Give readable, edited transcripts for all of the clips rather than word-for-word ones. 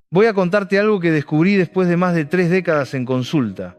Voy a contarte algo que descubrí después de más de 3 décadas en consulta.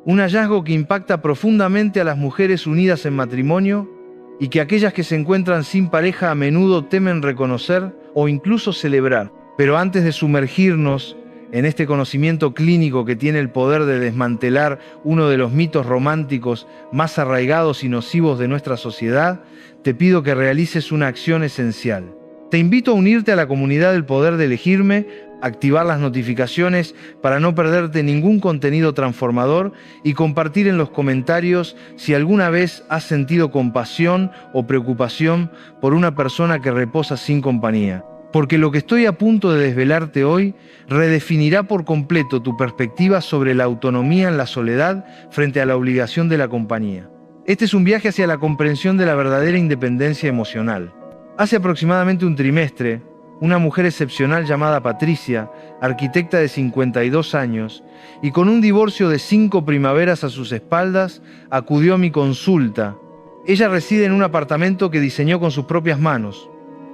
Un hallazgo que impacta profundamente a las mujeres unidas en matrimonio y que aquellas que se encuentran sin pareja a menudo temen reconocer o incluso celebrar. Pero antes de sumergirnos en este conocimiento clínico que tiene el poder de desmantelar uno de los mitos románticos más arraigados y nocivos de nuestra sociedad, te pido que realices una acción esencial. Te invito a unirte a la comunidad del poder de elegirme, activar las notificaciones para no perderte ningún contenido transformador y compartir en los comentarios si alguna vez has sentido compasión o preocupación por una persona que reposa sin compañía. Porque lo que estoy a punto de desvelarte hoy redefinirá por completo tu perspectiva sobre la autonomía en la soledad frente a la obligación de la compañía. Este es un viaje hacia la comprensión de la verdadera independencia emocional. Hace aproximadamente un trimestre, una mujer excepcional llamada Patricia, arquitecta de 52 años, y con un divorcio de 5 primaveras a sus espaldas, acudió a mi consulta. Ella reside en un apartamento que diseñó con sus propias manos,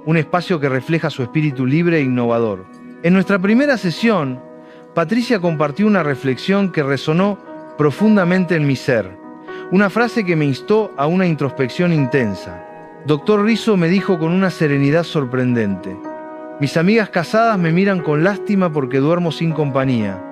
un espacio que refleja su espíritu libre e innovador. En nuestra primera sesión, Patricia compartió una reflexión que resonó profundamente en mi ser, una frase que me instó a una introspección intensa. Doctor Rizzo, me dijo con una serenidad sorprendente: mis amigas casadas me miran con lástima porque duermo sin compañía,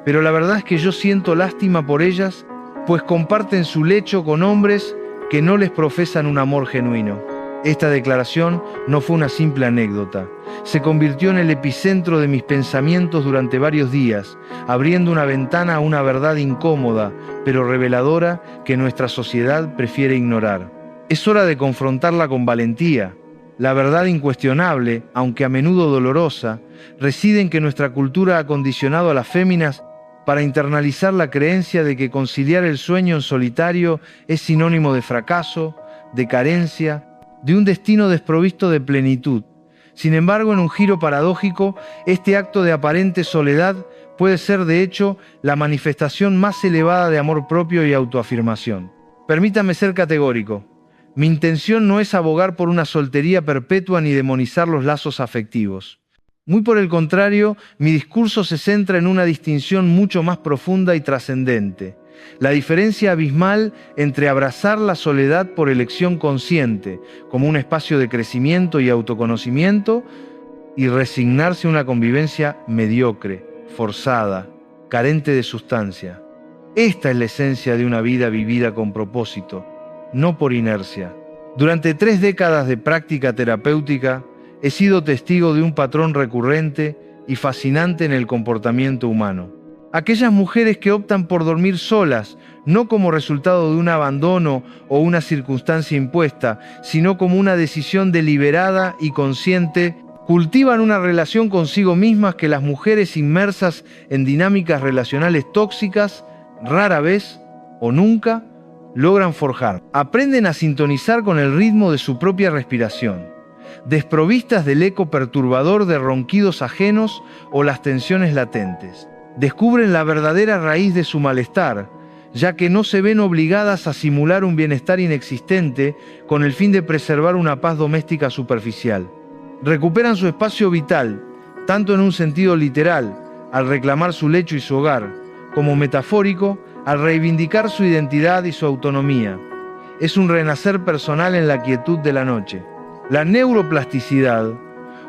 pero la verdad es que yo siento lástima por ellas, pues comparten su lecho con hombres que no les profesan un amor genuino. Esta declaración no fue una simple anécdota, se convirtió en el epicentro de mis pensamientos durante varios días, abriendo una ventana a una verdad incómoda, pero reveladora que nuestra sociedad prefiere ignorar. Es hora de confrontarla con valentía. La verdad incuestionable, aunque a menudo dolorosa, reside en que nuestra cultura ha condicionado a las féminas para internalizar la creencia de que conciliar el sueño en solitario es sinónimo de fracaso, de carencia, de un destino desprovisto de plenitud. Sin embargo, en un giro paradójico, este acto de aparente soledad puede ser, de hecho, la manifestación más elevada de amor propio y autoafirmación. Permítame ser categórico. Mi intención no es abogar por una soltería perpetua ni demonizar los lazos afectivos. Muy por el contrario, mi discurso se centra en una distinción mucho más profunda y trascendente: la diferencia abismal entre abrazar la soledad por elección consciente, como un espacio de crecimiento y autoconocimiento, y resignarse a una convivencia mediocre, forzada, carente de sustancia. Esta es la esencia de una vida vivida con propósito, no por inercia. Durante 3 décadas de práctica terapéutica, he sido testigo de un patrón recurrente y fascinante en el comportamiento humano. Aquellas mujeres que optan por dormir solas, no como resultado de un abandono o una circunstancia impuesta, sino como una decisión deliberada y consciente, cultivan una relación consigo mismas que las mujeres inmersas en dinámicas relacionales tóxicas rara vez o nunca logran forjar. Aprenden a sintonizar con el ritmo de su propia respiración, desprovistas del eco perturbador de ronquidos ajenos o las tensiones latentes. Descubren la verdadera raíz de su malestar, ya que no se ven obligadas a simular un bienestar inexistente con el fin de preservar una paz doméstica superficial. Recuperan su espacio vital, tanto en un sentido literal, al reclamar su lecho y su hogar, como metafórico, al reivindicar su identidad y su autonomía. Es un renacer personal en la quietud de la noche. La neuroplasticidad,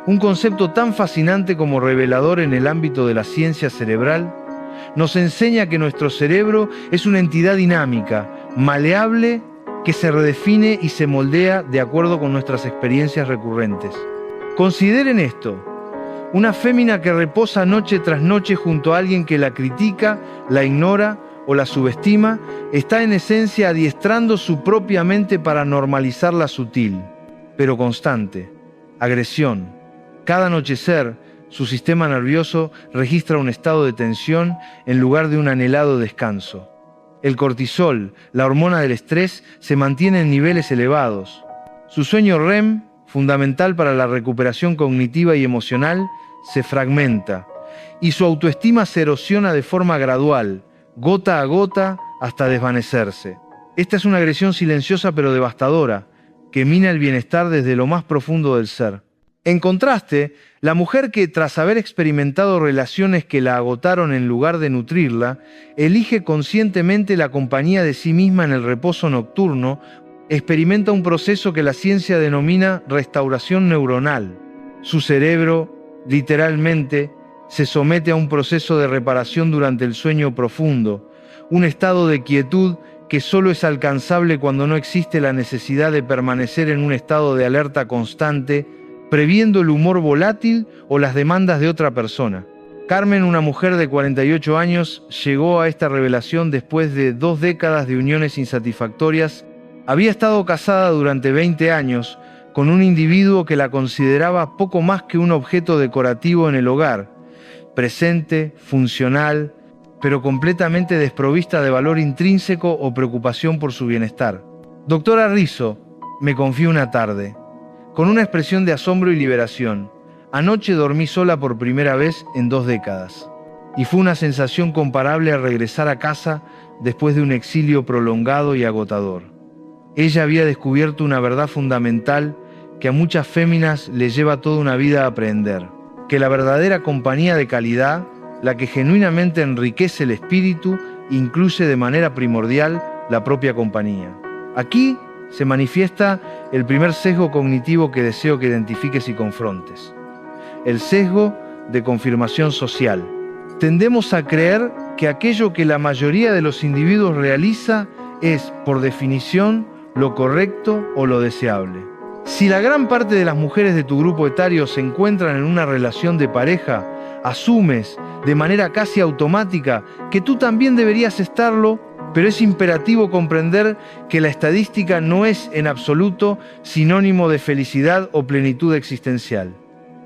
un concepto tan fascinante como revelador en el ámbito de la ciencia cerebral, nos enseña que nuestro cerebro es una entidad dinámica, maleable, que se redefine y se moldea de acuerdo con nuestras experiencias recurrentes. Consideren esto: una fémina que reposa noche tras noche junto a alguien que la critica, la ignora o la subestima, está en esencia adiestrando su propia mente para normalizar la sutil, pero constante, agresión. Cada anochecer, su sistema nervioso registra un estado de tensión en lugar de un anhelado descanso. El cortisol, la hormona del estrés, se mantiene en niveles elevados. Su sueño REM, fundamental para la recuperación cognitiva y emocional, se fragmenta, y su autoestima se erosiona de forma gradual, gota a gota, hasta desvanecerse. Esta es una agresión silenciosa pero devastadora, que mina el bienestar desde lo más profundo del ser. En contraste, la mujer que, tras haber experimentado relaciones que la agotaron en lugar de nutrirla, elige conscientemente la compañía de sí misma en el reposo nocturno, experimenta un proceso que la ciencia denomina restauración neuronal. Su cerebro, literalmente, se somete a un proceso de reparación durante el sueño profundo, un estado de quietud que solo es alcanzable cuando no existe la necesidad de permanecer en un estado de alerta constante, previendo el humor volátil o las demandas de otra persona. Carmen, una mujer de 48 años, llegó a esta revelación después de 2 décadas de uniones insatisfactorias. Había estado casada durante 20 años con un individuo que la consideraba poco más que un objeto decorativo en el hogar, presente, funcional, pero completamente desprovista de valor intrínseco o preocupación por su bienestar. Doctora Rizzo, me confió una tarde, con una expresión de asombro y liberación. Anoche dormí sola por primera vez en 2 décadas, y fue una sensación comparable a regresar a casa después de un exilio prolongado y agotador. Ella había descubierto una verdad fundamental que a muchas féminas les lleva toda una vida a aprender, que la verdadera compañía de calidad, la que genuinamente enriquece el espíritu, incluye de manera primordial la propia compañía. Aquí se manifiesta el primer sesgo cognitivo que deseo que identifiques y confrontes: el sesgo de confirmación social. Tendemos a creer que aquello que la mayoría de los individuos realiza es, por definición, lo correcto o lo deseable. Si la gran parte de las mujeres de tu grupo etario se encuentran en una relación de pareja, asumes de manera casi automática que tú también deberías estarlo, pero es imperativo comprender que la estadística no es en absoluto sinónimo de felicidad o plenitud existencial.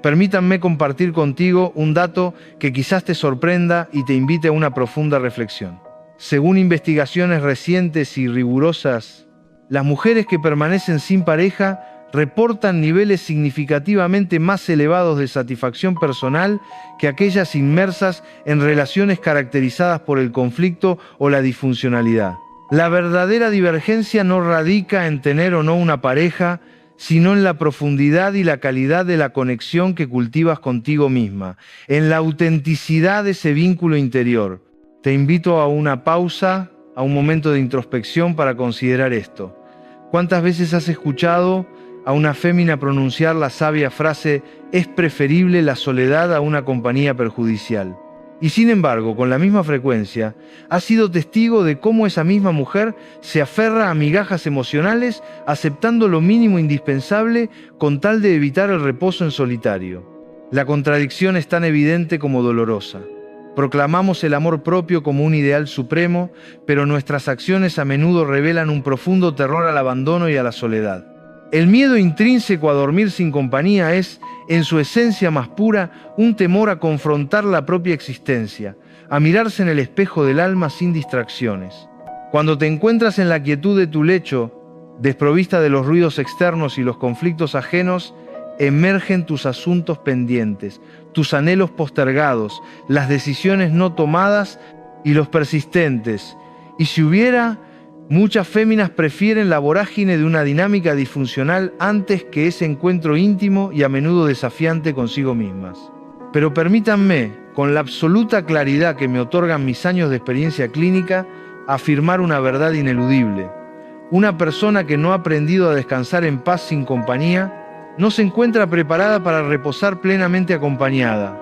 Permítanme compartir contigo un dato que quizás te sorprenda y te invite a una profunda reflexión. Según investigaciones recientes y rigurosas, las mujeres que permanecen sin pareja reportan niveles significativamente más elevados de satisfacción personal que aquellas inmersas en relaciones caracterizadas por el conflicto o la disfuncionalidad. La verdadera divergencia no radica en tener o no una pareja, sino en la profundidad y la calidad de la conexión que cultivas contigo misma, en la autenticidad de ese vínculo interior. Te invito a una pausa, a un momento de introspección para considerar esto. ¿Cuántas veces has escuchado a una fémina pronunciar la sabia frase «es preferible la soledad a una compañía perjudicial»? Y sin embargo, con la misma frecuencia, has sido testigo de cómo esa misma mujer se aferra a migajas emocionales, aceptando lo mínimo indispensable con tal de evitar el reposo en solitario. La contradicción es tan evidente como dolorosa. Proclamamos el amor propio como un ideal supremo, pero nuestras acciones a menudo revelan un profundo terror al abandono y a la soledad. El miedo intrínseco a dormir sin compañía es, en su esencia más pura, un temor a confrontar la propia existencia, a mirarse en el espejo del alma sin distracciones. Cuando te encuentras en la quietud de tu lecho, desprovista de los ruidos externos y los conflictos ajenos, emergen tus asuntos pendientes, tus anhelos postergados, las decisiones no tomadas y los persistentes. Y si hubiera, muchas féminas prefieren la vorágine de una dinámica disfuncional antes que ese encuentro íntimo y a menudo desafiante consigo mismas. Pero permítanme, con la absoluta claridad que me otorgan mis años de experiencia clínica, afirmar una verdad ineludible. Una persona que no ha aprendido a descansar en paz sin compañía no se encuentra preparada para reposar plenamente acompañada.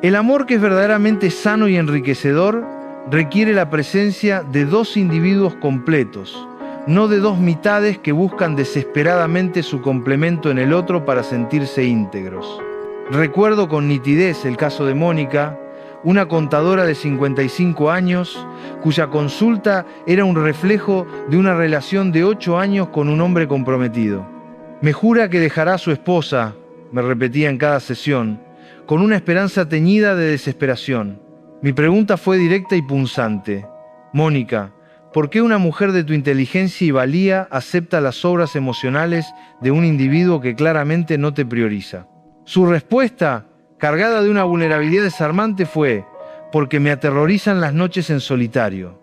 El amor que es verdaderamente sano y enriquecedor requiere la presencia de 2 individuos completos, no de 2 mitades que buscan desesperadamente su complemento en el otro para sentirse íntegros. Recuerdo con nitidez el caso de Mónica, una contadora de 55 años, cuya consulta era un reflejo de una relación de 8 años con un hombre comprometido. Me jura que dejará a su esposa, me repetía en cada sesión, con una esperanza teñida de desesperación. Mi pregunta fue directa y punzante. Mónica, ¿por qué una mujer de tu inteligencia y valía acepta las obras emocionales de un individuo que claramente no te prioriza? Su respuesta, cargada de una vulnerabilidad desarmante, fue: porque me aterrorizan las noches en solitario.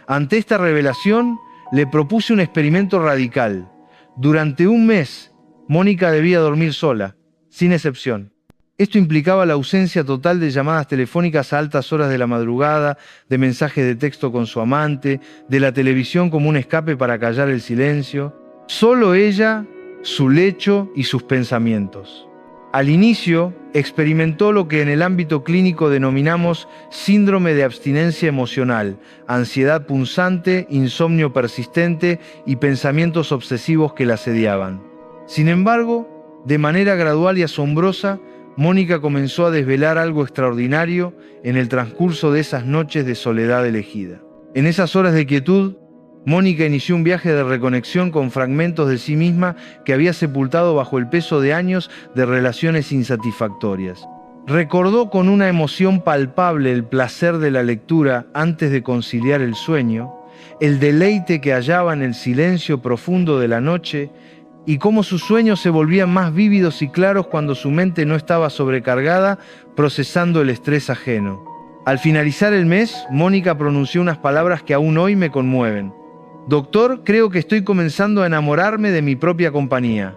Ante esta revelación, le propuse un experimento radical. Durante un mes, Mónica debía dormir sola. sin excepción. Esto implicaba la ausencia total de llamadas telefónicas a altas horas de la madrugada, de mensajes de texto con su amante, de la televisión como un escape para callar el silencio. Solo ella, su lecho y sus pensamientos. Al inicio, experimentó lo que en el ámbito clínico denominamos síndrome de abstinencia emocional, ansiedad punzante, insomnio persistente y pensamientos obsesivos que la asediaban. Sin embargo, de manera gradual y asombrosa, Mónica comenzó a desvelar algo extraordinario en el transcurso de esas noches de soledad elegida. En esas horas de quietud, Mónica inició un viaje de reconexión con fragmentos de sí misma que había sepultado bajo el peso de años de relaciones insatisfactorias. Recordó con una emoción palpable el placer de la lectura antes de conciliar el sueño, el deleite que hallaba en el silencio profundo de la noche y cómo sus sueños se volvían más vívidos y claros cuando su mente no estaba sobrecargada procesando el estrés ajeno. Al finalizar el mes, Mónica pronunció unas palabras que aún hoy me conmueven. Doctor, creo que estoy comenzando a enamorarme de mi propia compañía.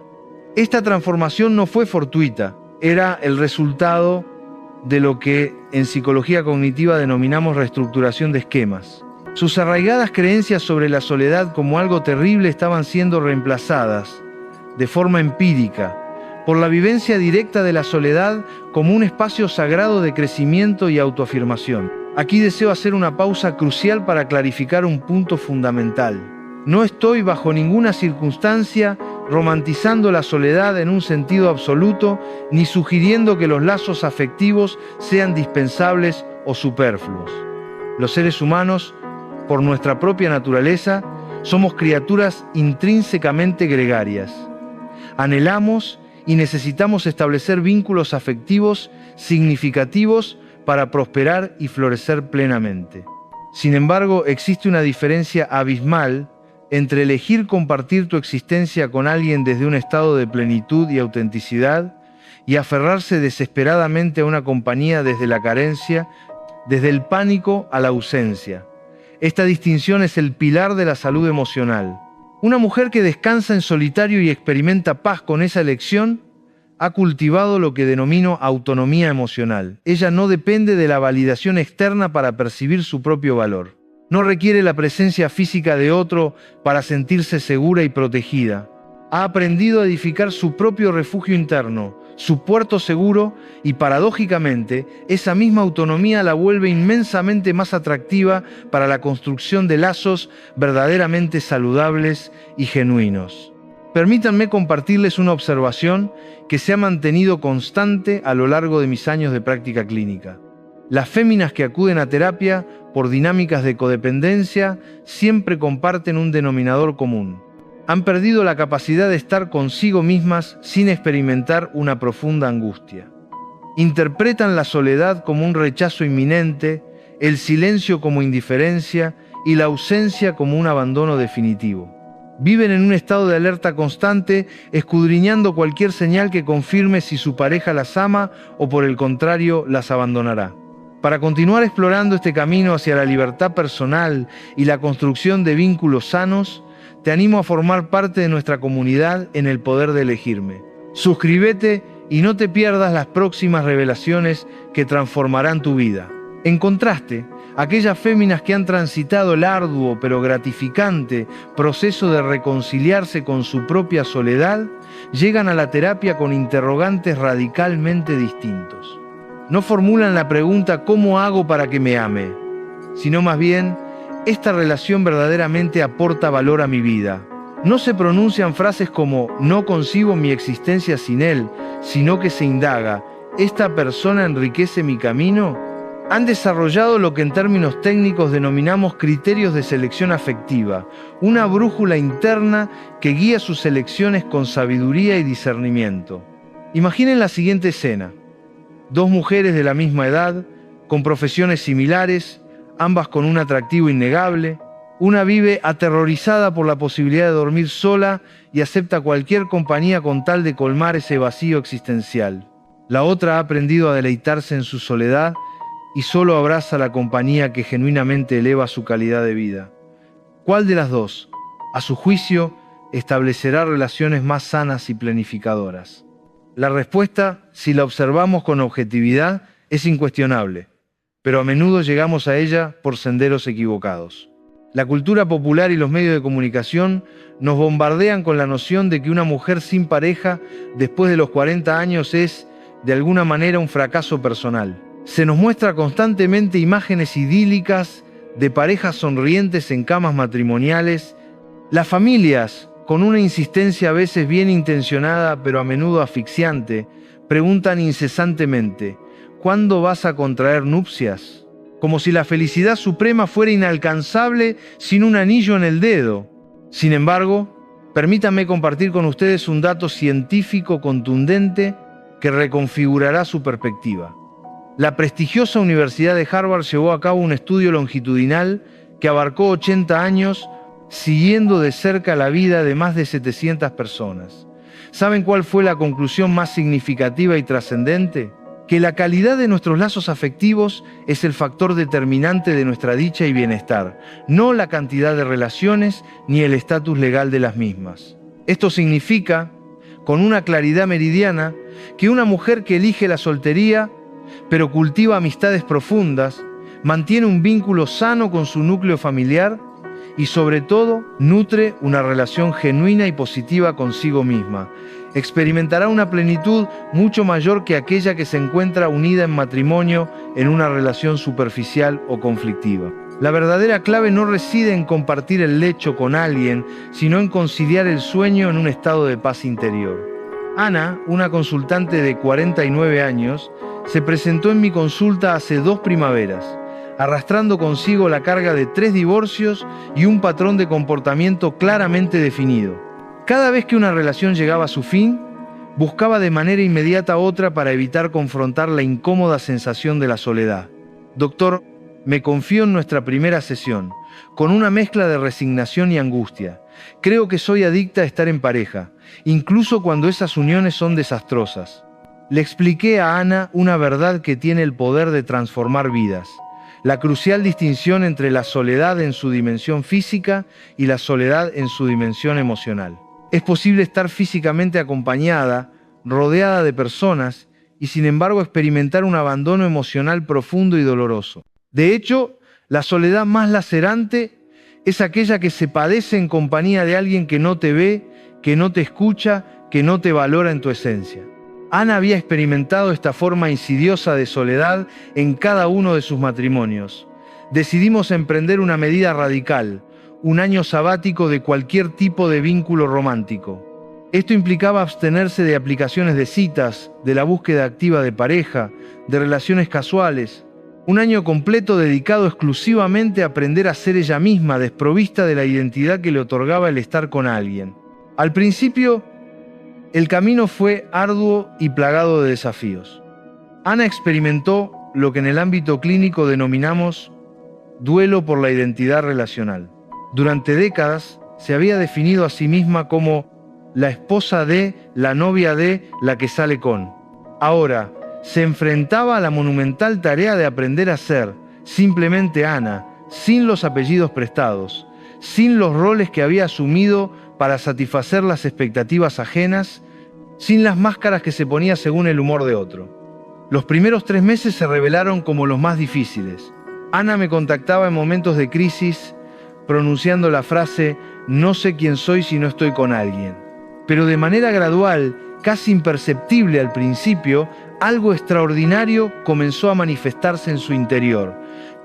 Esta transformación no fue fortuita, era el resultado de lo que en psicología cognitiva denominamos reestructuración de esquemas. Sus arraigadas creencias sobre la soledad como algo terrible estaban siendo reemplazadas, de forma empírica, por la vivencia directa de la soledad como un espacio sagrado de crecimiento y autoafirmación. Aquí deseo hacer una pausa crucial para clarificar un punto fundamental. No estoy bajo ninguna circunstancia romantizando la soledad en un sentido absoluto, ni sugiriendo que los lazos afectivos sean dispensables o superfluos. Los seres humanos, por nuestra propia naturaleza, somos criaturas intrínsecamente gregarias. Anhelamos y necesitamos establecer vínculos afectivos significativos para prosperar y florecer plenamente. Sin embargo, existe una diferencia abismal entre elegir compartir tu existencia con alguien desde un estado de plenitud y autenticidad y aferrarse desesperadamente a una compañía desde la carencia, desde el pánico a la ausencia. Esta distinción es el pilar de la salud emocional. Una mujer que descansa en solitario y experimenta paz con esa elección ha cultivado lo que denomino autonomía emocional. Ella no depende de la validación externa para percibir su propio valor. No requiere la presencia física de otro para sentirse segura y protegida. Ha aprendido a edificar su propio refugio interno, su puerto seguro, y paradójicamente, esa misma autonomía la vuelve inmensamente más atractiva para la construcción de lazos verdaderamente saludables y genuinos. Permítanme compartirles una observación que se ha mantenido constante a lo largo de mis años de práctica clínica. Las féminas que acuden a terapia por dinámicas de codependencia siempre comparten un denominador común. Han perdido la capacidad de estar consigo mismas sin experimentar una profunda angustia. Interpretan la soledad como un rechazo inminente, el silencio como indiferencia y la ausencia como un abandono definitivo. Viven en un estado de alerta constante, escudriñando cualquier señal que confirme si su pareja las ama o por el contrario las abandonará. Para continuar explorando este camino hacia la libertad personal y la construcción de vínculos sanos, te animo a formar parte de nuestra comunidad en el poder de elegirme. Suscríbete y no te pierdas las próximas revelaciones que transformarán tu vida. En contraste, aquellas féminas que han transitado el arduo pero gratificante proceso de reconciliarse con su propia soledad, llegan a la terapia con interrogantes radicalmente distintos. No formulan la pregunta ¿cómo hago para que me ame?, sino más bien ¿esta relación verdaderamente aporta valor a mi vida? No se pronuncian frases como no concibo mi existencia sin él, sino que se indaga ¿esta persona enriquece mi camino? Han desarrollado lo que en términos técnicos denominamos criterios de selección afectiva, una brújula interna que guía sus elecciones con sabiduría y discernimiento. Imaginen la siguiente escena. Dos mujeres de la misma edad, con profesiones similares, ambas con un atractivo innegable. Una vive aterrorizada por la posibilidad de dormir sola y acepta cualquier compañía con tal de colmar ese vacío existencial. La otra ha aprendido a deleitarse en su soledad y solo abraza la compañía que genuinamente eleva su calidad de vida. ¿Cuál de las dos, a su juicio, establecerá relaciones más sanas y planificadoras? La respuesta, si la observamos con objetividad, es incuestionable, pero a menudo llegamos a ella por senderos equivocados. La cultura popular y los medios de comunicación nos bombardean con la noción de que una mujer sin pareja después de los 40 años es, de alguna manera, un fracaso personal. Se nos muestra constantemente imágenes idílicas de parejas sonrientes en camas matrimoniales. Las familias, con una insistencia a veces bien intencionada pero a menudo asfixiante, preguntan incesantemente: ¿cuándo vas a contraer nupcias? Como si la felicidad suprema fuera inalcanzable sin un anillo en el dedo. Sin embargo, permítanme compartir con ustedes un dato científico contundente que reconfigurará su perspectiva. La prestigiosa Universidad de Harvard llevó a cabo un estudio longitudinal que abarcó 80 años, siguiendo de cerca la vida de más de 700 personas. ¿Saben cuál fue la conclusión más significativa y trascendente? Que la calidad de nuestros lazos afectivos es el factor determinante de nuestra dicha y bienestar, no la cantidad de relaciones ni el estatus legal de las mismas. Esto significa, con una claridad meridiana, que una mujer que elige la soltería, pero cultiva amistades profundas, mantiene un vínculo sano con su núcleo familiar y, sobre todo, nutre una relación genuina y positiva consigo misma. Experimentará una plenitud mucho mayor que aquella que se encuentra unida en matrimonio en una relación superficial o conflictiva. La verdadera clave no reside en compartir el lecho con alguien, sino en conciliar el sueño en un estado de paz interior. Ana, una consultante de 49 años, se presentó en mi consulta hace 2 primaveras, arrastrando consigo la carga de 3 divorcios y un patrón de comportamiento claramente definido. Cada vez que una relación llegaba a su fin, buscaba de manera inmediata otra para evitar confrontar la incómoda sensación de la soledad. Doctor, me confío en nuestra primera sesión, con una mezcla de resignación y angustia. Creo que soy adicta a estar en pareja, incluso cuando esas uniones son desastrosas. Le expliqué a Ana una verdad que tiene el poder de transformar vidas: la crucial distinción entre la soledad en su dimensión física y la soledad en su dimensión emocional. Es posible estar físicamente acompañada, rodeada de personas, y sin embargo experimentar un abandono emocional profundo y doloroso. De hecho, la soledad más lacerante es aquella que se padece en compañía de alguien que no te ve, que no te escucha, que no te valora en tu esencia. Ana había experimentado esta forma insidiosa de soledad en cada uno de sus matrimonios. Decidimos emprender una medida radical: un año sabático de cualquier tipo de vínculo romántico. Esto implicaba abstenerse de aplicaciones de citas, de la búsqueda activa de pareja, de relaciones casuales. Un año completo dedicado exclusivamente a aprender a ser ella misma, desprovista de la identidad que le otorgaba el estar con alguien. Al principio, el camino fue arduo y plagado de desafíos. Ana experimentó lo que en el ámbito clínico denominamos duelo por la identidad relacional. Durante décadas se había definido a sí misma como la esposa de, la novia de, la que sale con. Ahora se enfrentaba a la monumental tarea de aprender a ser simplemente Ana, sin los apellidos prestados, sin los roles que había asumido para satisfacer las expectativas ajenas, sin las máscaras que se ponía según el humor de otro. Los primeros 3 meses se revelaron como los más difíciles. Ana me contactaba en momentos de crisis, pronunciando la frase: no sé quién soy si no estoy con alguien. Pero de manera gradual, casi imperceptible al principio, algo extraordinario comenzó a manifestarse en su interior.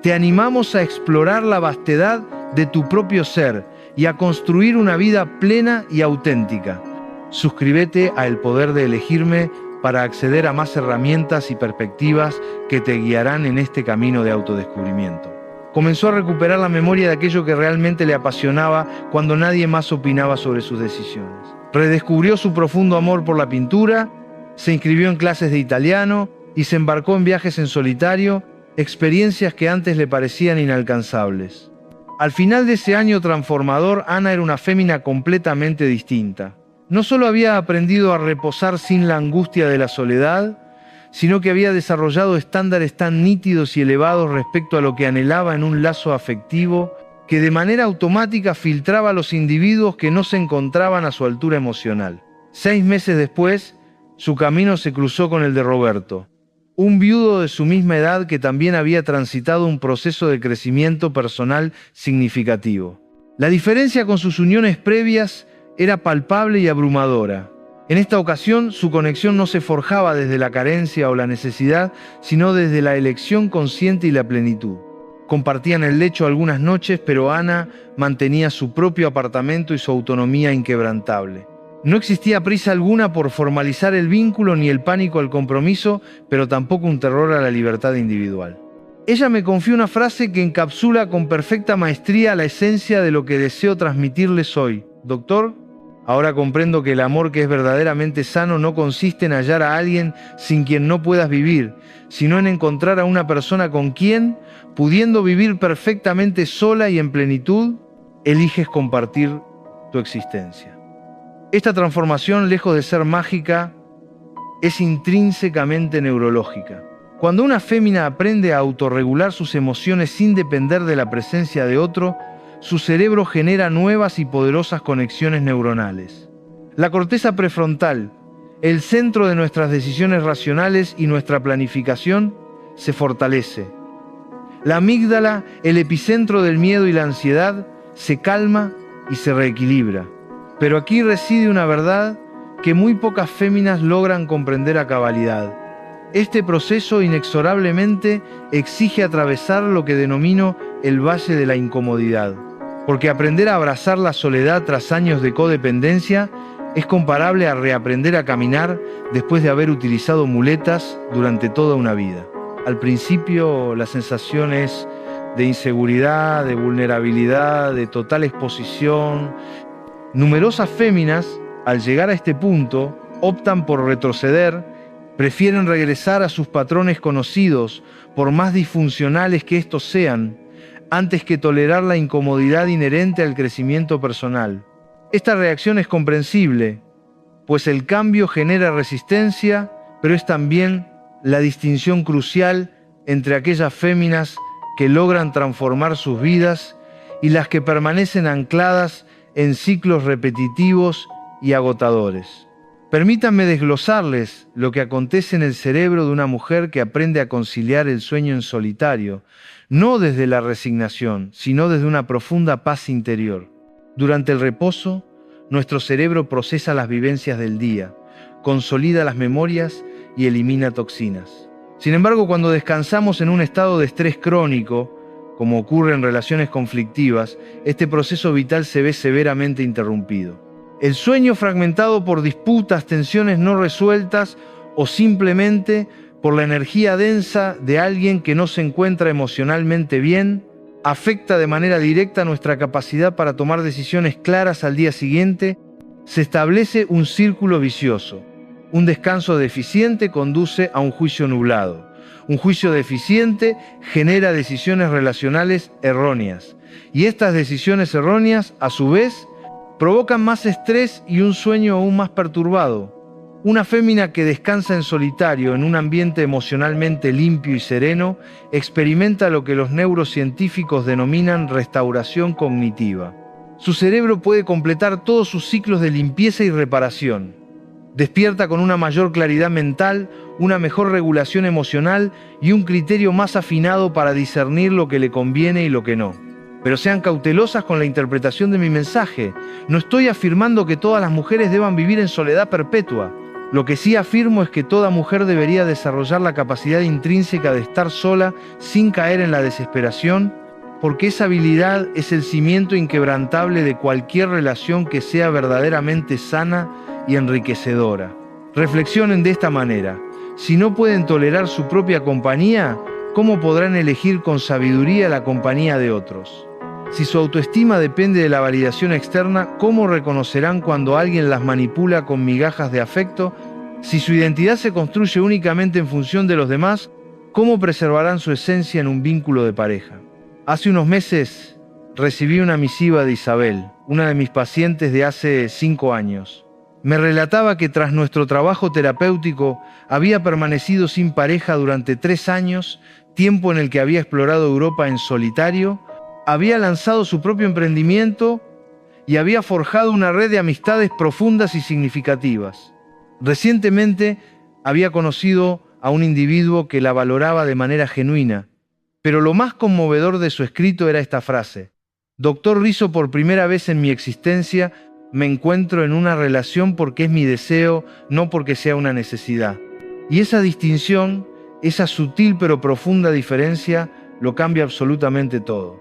Te animamos a explorar la vastedad de tu propio ser y a construir una vida plena y auténtica. Suscríbete a El Poder de Elegirme para acceder a más herramientas y perspectivas que te guiarán en este camino de autodescubrimiento. Comenzó a recuperar la memoria de aquello que realmente le apasionaba cuando nadie más opinaba sobre sus decisiones. Redescubrió su profundo amor por la pintura, se inscribió en clases de italiano y se embarcó en viajes en solitario, experiencias que antes le parecían inalcanzables. Al final de ese año transformador, Ana era una fémina completamente distinta. No solo había aprendido a reposar sin la angustia de la soledad, sino que había desarrollado estándares tan nítidos y elevados respecto a lo que anhelaba en un lazo afectivo, que de manera automática filtraba a los individuos que no se encontraban a su altura emocional. 6 meses después, su camino se cruzó con el de Roberto, un viudo de su misma edad que también había transitado un proceso de crecimiento personal significativo. La diferencia con sus uniones previas era palpable y abrumadora. En esta ocasión, su conexión no se forjaba desde la carencia o la necesidad, sino desde la elección consciente y la plenitud. Compartían el lecho algunas noches, pero Ana mantenía su propio apartamento y su autonomía inquebrantable. No existía prisa alguna por formalizar el vínculo ni el pánico al compromiso, pero tampoco un terror a la libertad individual. Ella me confió una frase que encapsula con perfecta maestría la esencia de lo que deseo transmitirles hoy. Doctor, ahora comprendo que el amor que es verdaderamente sano no consiste en hallar a alguien sin quien no puedas vivir, sino en encontrar a una persona con quien, pudiendo vivir perfectamente sola y en plenitud, eliges compartir tu existencia. Esta transformación, lejos de ser mágica, es intrínsecamente neurológica. Cuando una fémina aprende a autorregular sus emociones sin depender de la presencia de otro, su cerebro genera nuevas y poderosas conexiones neuronales. La corteza prefrontal, el centro de nuestras decisiones racionales y nuestra planificación, se fortalece. La amígdala, el epicentro del miedo y la ansiedad, se calma y se reequilibra. Pero aquí reside una verdad que muy pocas féminas logran comprender a cabalidad. Este proceso inexorablemente exige atravesar lo que denomino el valle de la incomodidad, porque aprender a abrazar la soledad tras años de codependencia es comparable a reaprender a caminar después de haber utilizado muletas durante toda una vida. Al principio la sensación es de inseguridad, de vulnerabilidad, de total exposición. Numerosas féminas, al llegar a este punto, optan por retroceder, prefieren regresar a sus patrones conocidos, por más disfuncionales que estos sean, antes que tolerar la incomodidad inherente al crecimiento personal. Esta reacción es comprensible, pues el cambio genera resistencia, pero es también la distinción crucial entre aquellas féminas que logran transformar sus vidas y las que permanecen ancladas en ciclos repetitivos y agotadores. Permítanme desglosarles lo que acontece en el cerebro de una mujer que aprende a conciliar el sueño en solitario, no desde la resignación, sino desde una profunda paz interior. Durante el reposo, nuestro cerebro procesa las vivencias del día, consolida las memorias y elimina toxinas. Sin embargo, cuando descansamos en un estado de estrés crónico, como ocurre en relaciones conflictivas, este proceso vital se ve severamente interrumpido. El sueño fragmentado por disputas, tensiones no resueltas o simplemente por la energía densa de alguien que no se encuentra emocionalmente bien, afecta de manera directa nuestra capacidad para tomar decisiones claras al día siguiente. Se establece un círculo vicioso. Un descanso deficiente conduce a un juicio nublado. Un juicio deficiente genera decisiones relacionales erróneas. Y estas decisiones erróneas, a su vez, provocan más estrés y un sueño aún más perturbado. Una fémina que descansa en solitario en un ambiente emocionalmente limpio y sereno experimenta lo que los neurocientíficos denominan restauración cognitiva. Su cerebro puede completar todos sus ciclos de limpieza y reparación. Despierta con una mayor claridad mental, una mejor regulación emocional y un criterio más afinado para discernir lo que le conviene y lo que no. Pero sean cautelosas con la interpretación de mi mensaje. No estoy afirmando que todas las mujeres deban vivir en soledad perpetua. Lo que sí afirmo es que toda mujer debería desarrollar la capacidad intrínseca de estar sola sin caer en la desesperación, porque esa habilidad es el cimiento inquebrantable de cualquier relación que sea verdaderamente sana y enriquecedora. Reflexionen de esta manera. Si no pueden tolerar su propia compañía, ¿cómo podrán elegir con sabiduría la compañía de otros? Si su autoestima depende de la validación externa, ¿cómo reconocerán cuando alguien las manipula con migajas de afecto? Si su identidad se construye únicamente en función de los demás, ¿cómo preservarán su esencia en un vínculo de pareja? Hace unos meses recibí una misiva de Isabel, una de mis pacientes de hace 5 años. Me relataba que tras nuestro trabajo terapéutico había permanecido sin pareja durante 3 años, tiempo en el que había explorado Europa en solitario, había lanzado su propio emprendimiento y había forjado una red de amistades profundas y significativas. Recientemente había conocido a un individuo que la valoraba de manera genuina, pero lo más conmovedor de su escrito era esta frase: Doctor Rizzo, por primera vez en mi existencia me encuentro en una relación porque es mi deseo, no porque sea una necesidad. Y esa distinción, esa sutil pero profunda diferencia, lo cambia absolutamente todo.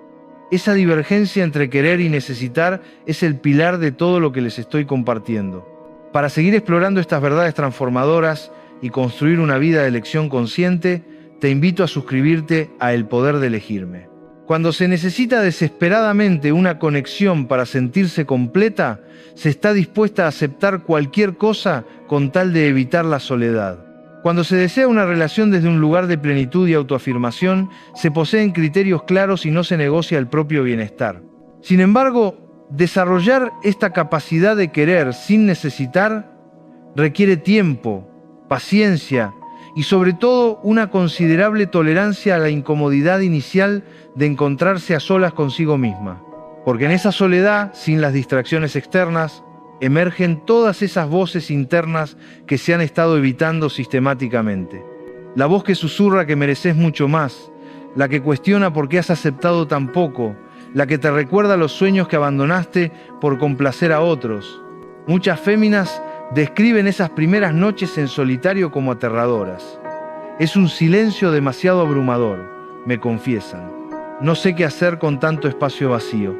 Esa divergencia entre querer y necesitar es el pilar de todo lo que les estoy compartiendo. Para seguir explorando estas verdades transformadoras y construir una vida de elección consciente, te invito a suscribirte a El Poder de Elegirme. Cuando se necesita desesperadamente una conexión para sentirse completa, se está dispuesta a aceptar cualquier cosa con tal de evitar la soledad. Cuando se desea una relación desde un lugar de plenitud y autoafirmación, se poseen criterios claros y no se negocia el propio bienestar. Sin embargo, desarrollar esta capacidad de querer sin necesitar requiere tiempo, paciencia y sobre todo una considerable tolerancia a la incomodidad inicial de encontrarse a solas consigo misma. Porque en esa soledad, sin las distracciones externas, emergen todas esas voces internas que se han estado evitando sistemáticamente. La voz que susurra que mereces mucho más, la que cuestiona por qué has aceptado tan poco, la que te recuerda los sueños que abandonaste por complacer a otros. Muchas féminas describen esas primeras noches en solitario como aterradoras. Es un silencio demasiado abrumador, me confiesan. No sé qué hacer con tanto espacio vacío.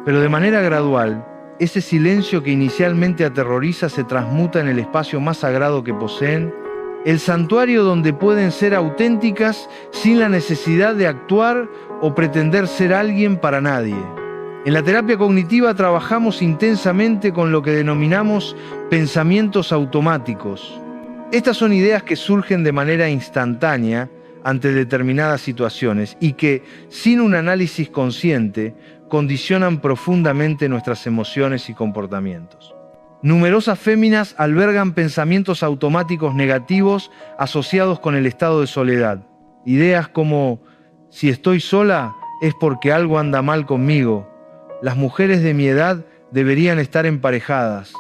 Pero de manera gradual, ese silencio que inicialmente aterroriza se transmuta en el espacio más sagrado que poseen, el santuario donde pueden ser auténticas sin la necesidad de actuar o pretender ser alguien para nadie. En la terapia cognitiva trabajamos intensamente con lo que denominamos pensamientos automáticos. Estas son ideas que surgen de manera instantánea ante determinadas situaciones y que, sin un análisis consciente, condicionan profundamente nuestras emociones y comportamientos. Numerosas féminas albergan pensamientos automáticos negativos asociados con el estado de soledad. Ideas como: si estoy sola es porque algo anda mal conmigo, las mujeres de mi edad deberían estar emparejadas,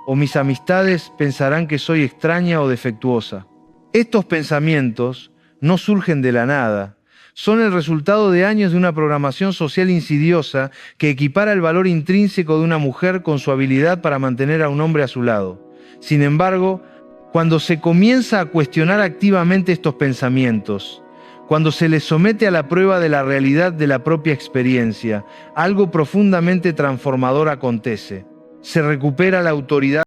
o mis amistades pensarán que soy extraña o defectuosa. Estos pensamientos no surgen de la nada. Son el resultado de años de una programación social insidiosa que equipara el valor intrínseco de una mujer con su habilidad para mantener a un hombre a su lado. Sin embargo, cuando se comienza a cuestionar activamente estos pensamientos, cuando se les somete a la prueba de la realidad de la propia experiencia, algo profundamente transformador acontece. Se recupera la autoridad